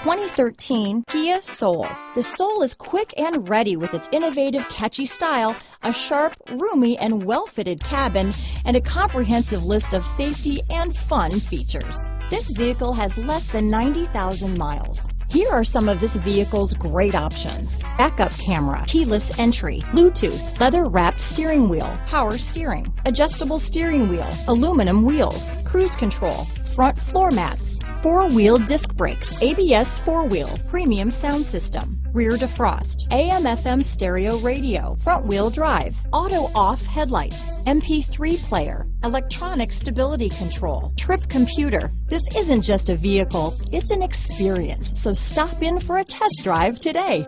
2013 Kia Soul. The Soul is quick and ready with its innovative, catchy style, a sharp, roomy, and well-fitted cabin, and a comprehensive list of safety and fun features. This vehicle has less than 90,000 miles. Here are some of this vehicle's great options: backup camera, keyless entry, Bluetooth, leather-wrapped steering wheel, power steering, adjustable steering wheel, aluminum wheels, cruise control, front floor mats, four-wheel disc brakes, ABS four-wheel, premium sound system, rear defrost, AM/FM stereo radio, front-wheel drive, auto-off headlights, MP3 player, electronic stability control, trip computer. This isn't just a vehicle, it's an experience. So stop in for a test drive today.